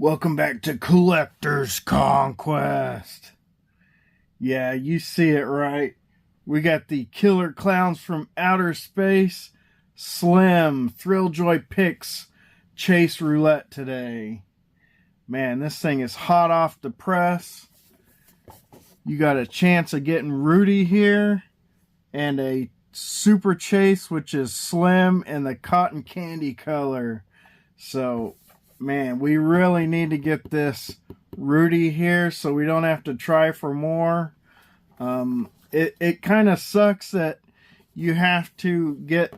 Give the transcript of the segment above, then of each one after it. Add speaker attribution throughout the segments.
Speaker 1: Welcome back to Collector's Conquest. Yeah, you see it right. We got the Killer Klowns from Outer Space Slim Thrilljoy PIX Chase Roulette today. Man, this thing is hot off the press. You got a chance of getting Rudy here and a super chase, which is Slim in the cotton candy color. So, man, we really need to get this Rudy here so we don't have to try for more. It kind of sucks that you have to get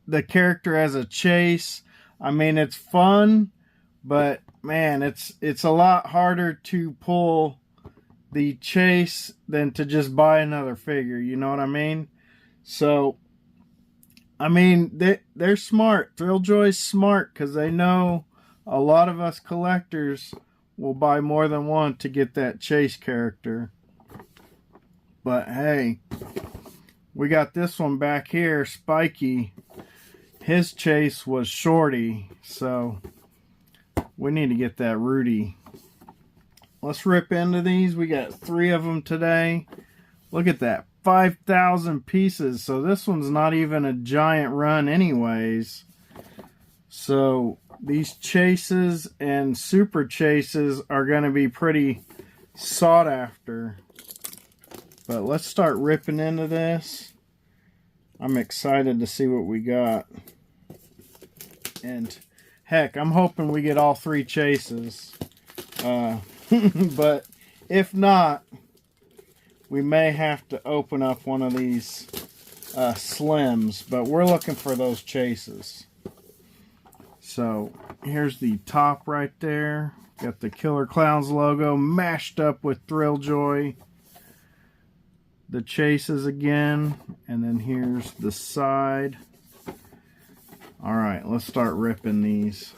Speaker 1: the character as a chase. I mean, it's fun, but man, it's a lot harder to pull the chase than to just buy another figure. You know what I mean? So, I mean, they're smart. Thrilljoy's smart because they know a lot of us collectors will buy more than one to get that chase character. But hey, we got this one back here, Spiky. His chase was Shorty, so we need to get that Rudy. Let's rip into these. We got 3 of them today. Look at that, 5,000 pieces. So this one's not even a giant run anyways. So these chases and super chases are going to be pretty sought after. But let's start ripping into this. I'm excited to see what we got. And heck, I'm hoping we get all 3 chases. But if not, we may have to open up one of these Slims. But we're looking for those chases. So here's the top right there. Got the Killer Klowns logo mashed up with Thrilljoy. The chases again. And then here's the side. Alright, let's start ripping these.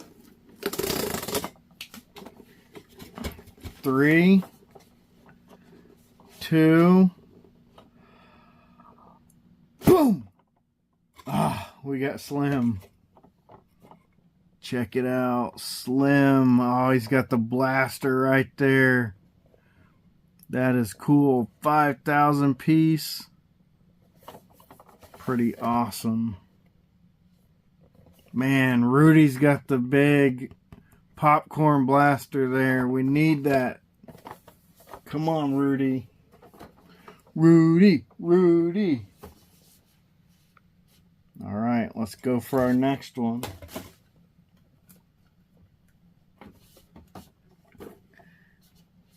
Speaker 1: 3, 2, boom! Ah, we got Slim. Check it out, Slim. Oh, he's got the blaster right there. That is cool. 5,000 piece. Pretty awesome. Man, Rudy's got the big popcorn blaster there. We need that. Come on, Rudy. Rudy, Rudy. All right, let's go for our next one.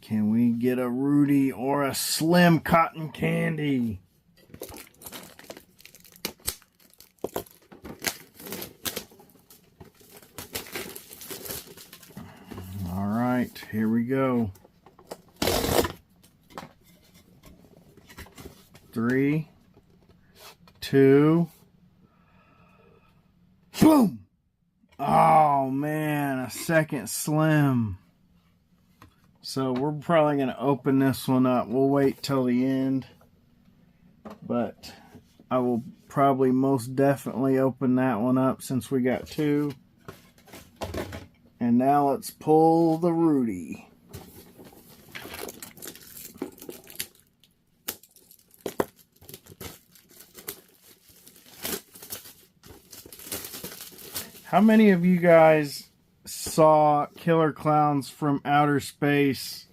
Speaker 1: Can we get a Rudy or a Slim cotton candy? All right, here we go. 3, 2, boom! Oh man, a second Slim. So we're probably going to open this one up. We'll wait till the end. But I will probably most definitely open that one up since we got 2. And now let's pull the Rudy. How many of you guys saw Killer Klowns from Outer Space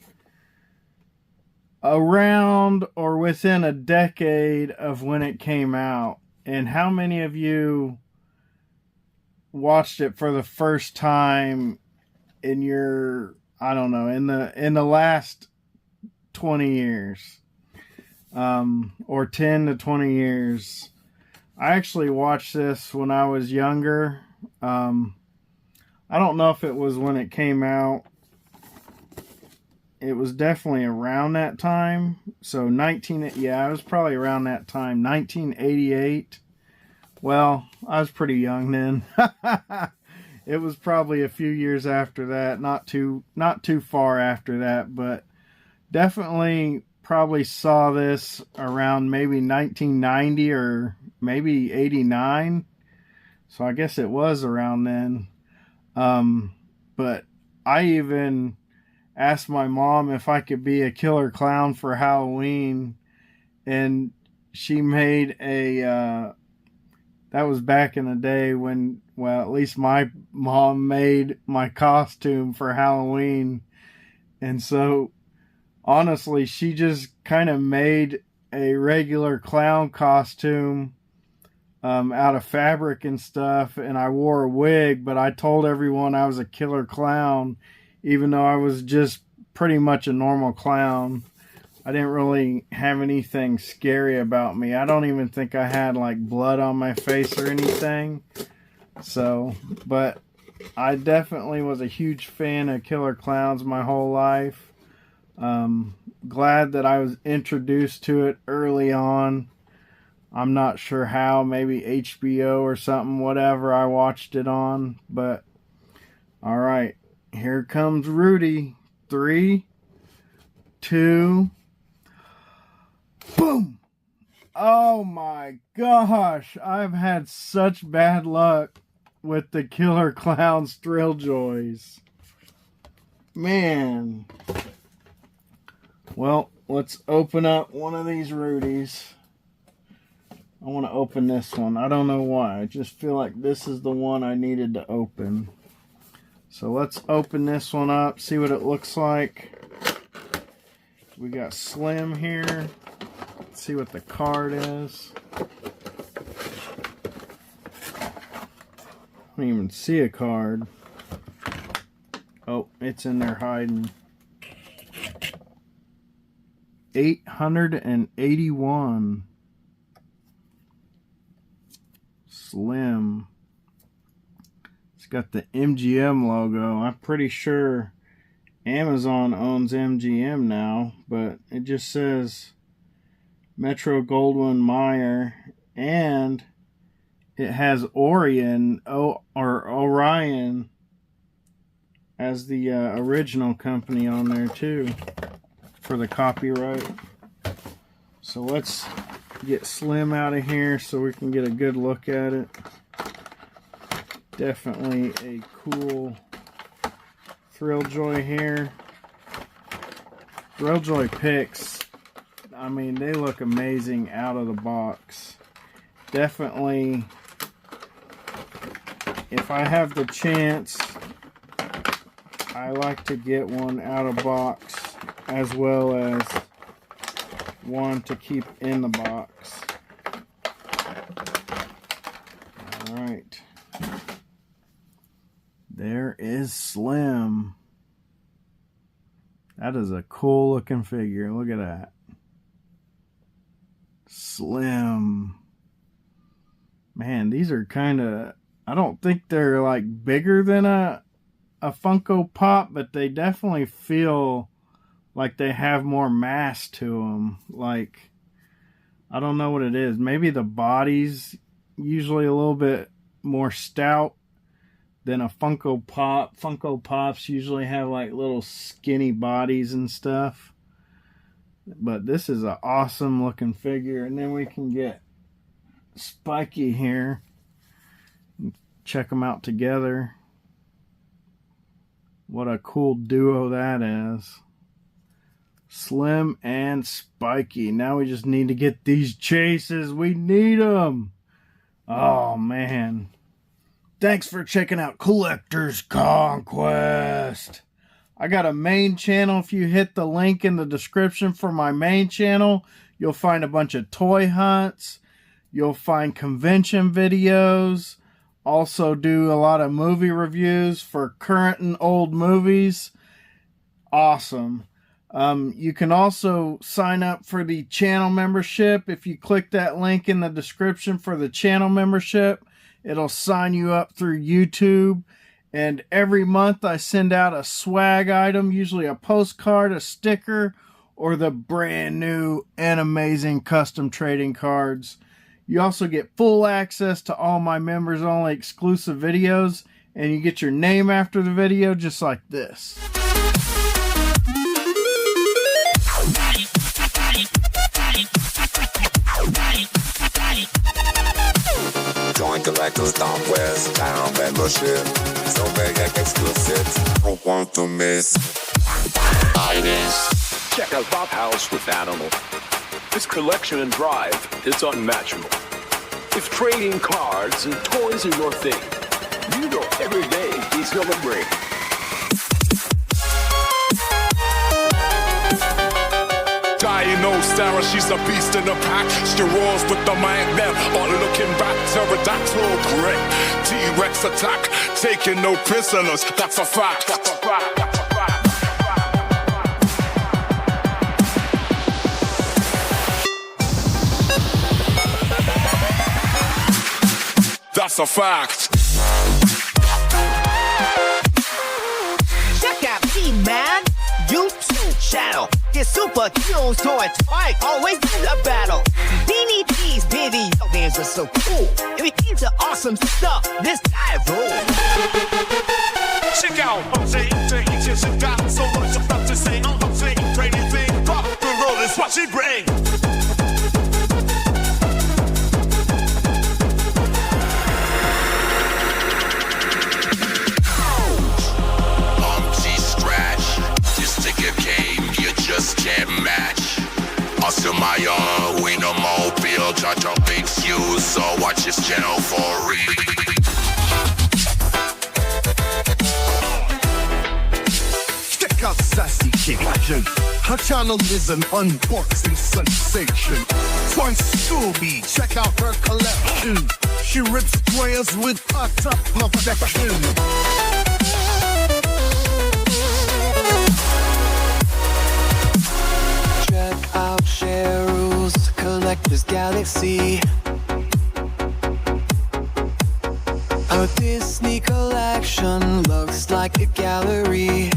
Speaker 1: around or within a decade of when it came out? And how many of you watched it for the first time in your, I don't know, in the last 20 years? Or 10 to 20 years. I actually watched this when I was younger. I don't know if it was when it came out. It was definitely around that time. So yeah, it was probably around that time, 1988. Well, I was pretty young then. It was probably a few years after that, not too far after that, but definitely probably saw this around maybe 1990 or maybe 89. So I guess it was around then. But I even asked my mom if I could be a killer clown for Halloween, and she made a that was back in the day when, well, at least my mom made my costume for Halloween. And so honestly, she just kind of made a regular clown costume out of fabric and stuff, and I wore a wig, but I told everyone I was a killer clown, even though I was just pretty much a normal clown. I didn't really have anything scary about me. I don't even think I had like blood on my face or anything. So, but I definitely was a huge fan of killer clowns my whole life. Glad that I was introduced to it early on. I'm not sure how, maybe HBO or something, whatever I watched it on. But, alright, here comes Rudy. 3, 2, boom! Oh my gosh, I've had such bad luck with the Killer Klowns Thrilljoys. Man. Well, let's open up one of these Rudies. I want to open this one. I don't know why. I just feel like this is the one I needed to open. So let's open this one up, see what it looks like. We got Slim here. Let's see what the card is. I don't even see a card. Oh, it's in there hiding. 881. Slim. It's got the MGM logo. I'm pretty sure Amazon owns MGM now, but it just says Metro Goldwyn Mayer, and it has Orion or Orion as the original company on there too for the copyright. So let's get Slim out of here so we can get a good look at it. Definitely a cool Thrilljoy here. Thrilljoy PIX, I mean, they look amazing out of the box. Definitely, if I have the chance, I like to get one out of box as well as one to keep in the box. Alright. There is Slim. That is a cool looking figure. Look at that. Slim. Man, these are kind of, I don't think they're like bigger than a Funko Pop, but they definitely feel like they have more mass to them. Like, I don't know what it is. Maybe the body's usually a little bit more stout than a Funko Pop. Funko Pops usually have like little skinny bodies and stuff. But this is an awesome looking figure. And then we can get Spiky here. Check them out together. What a cool duo that is. Slim and Spiky. Now we just need to get these chases. We need them. Oh, man. Thanks for checking out Collector's Conquest. I got a main channel. If you hit the link in the description for my main channel, you'll find a bunch of toy hunts. You'll find convention videos. Also do a lot of movie reviews for current and old movies. Awesome. You can also sign up for the channel membership. If you click that link in the description for the channel membership, it'll sign you up through YouTube. And every month I send out a swag item, usually a postcard, a sticker, or the brand new and amazing custom trading cards. You also get full access to all my members only exclusive videos, and you get your name after the video just like this.
Speaker 2: Join collectors, Conquest, town membership. So many exclusives, don't want to miss.
Speaker 3: Check out Pophouse with Animal. His collection and drive is unmatchable. If trading cards and toys are your thing, you know every day he's gonna bring.
Speaker 4: Dino Sarah, she's a beast in the pack. She roars with the magnet, or looking back, pterodactyl grit. T-Rex attack, taking no prisoners, that's a fact. That's a fact. That's a fact. That's a fact.
Speaker 5: Check out G-Man, YouTube channel. Get superheroes toy fight, always in a battle. Beanie D's video games are so cool. If you're into awesome stuff, this guy rules.
Speaker 4: Check out, I'm saying, just got so much stuff to say. I'm saying, crazy thing, rock the roll is what she brings.
Speaker 6: Just can't match. Also my own, we no mobile, judge on big views, so watch this channel for real.
Speaker 7: Check out Sassy Cajun. Her channel is an unboxing sensation. Find Scooby, check out her collection. She rips squares with utter perfection.
Speaker 8: Check out Cheryl's Collector's Galaxy. Our Disney collection looks like a gallery.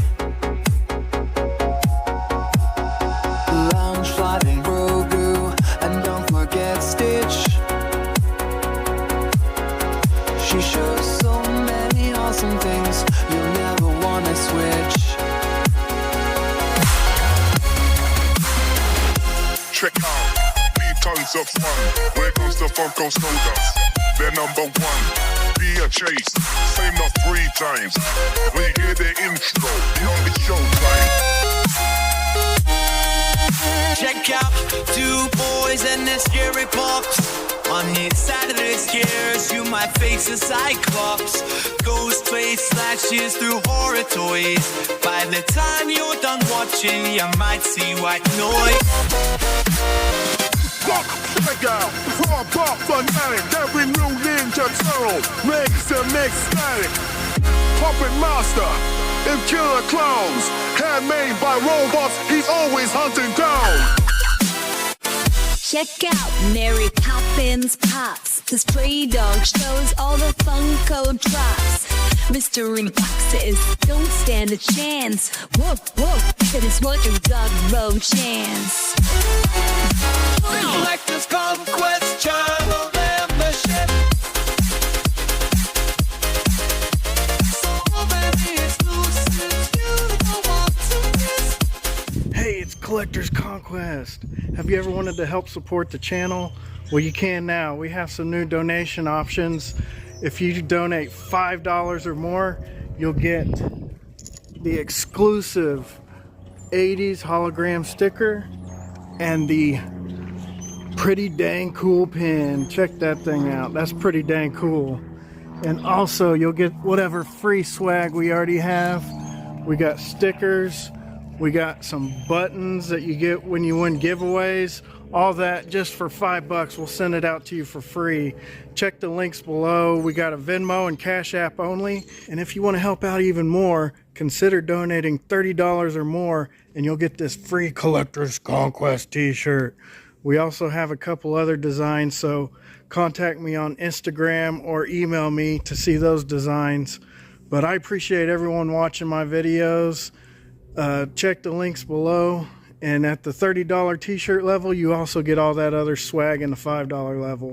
Speaker 8: Lounge, Flying Grogu, and don't forget Stitch. She shows so many awesome things, you'll never wanna switch.
Speaker 4: Check out KeeTons Of Fun. Where goes the Funko Sodas? They're number one. Be a chase. Same not 3 times. When you hear the intro, you know it's showtime.
Speaker 5: Check out 2 boys and their scary pops. On each side of their scares, you might face a cyclops. Ghost face slashes through horror toys. By the time you're done watching, you might see white noise.
Speaker 4: Check out frogpopfanatic. Every new Ninja Turtle makes a mix static. Puppet Master and Killer Klowns. Handmade by robots, he's always hunting down.
Speaker 9: Check out Mary Poppins Pops. The stray dog shows all the Funko drops. Mystery boxes don't stand a chance. Whoa, whoa, it is what your dog road chance.
Speaker 5: Collectors Conquest channel membership. So many exclusives you don't want to miss.
Speaker 1: Hey, it's Collector's Conquest. Have you ever wanted to help support the channel? Well, you can now. We have some new donation options. If you donate $5 or more, you'll get the exclusive 80s hologram sticker and the pretty dang cool pin. Check that thing out. That's pretty dang cool. And also, you'll get whatever free swag we already have. We got stickers. We got some buttons that you get when you win giveaways. All that just for $5. We'll send it out to you for free. Check the links below. We got a Venmo and Cash App only. And if you want to help out even more, consider donating $30 or more and you'll get this free Collector's Conquest t-shirt. We also have a couple other designs, so contact me on Instagram or email me to see those designs. But I appreciate everyone watching my videos. Check the links below. And at the $30 t-shirt level, you also get all that other swag in the $5 level.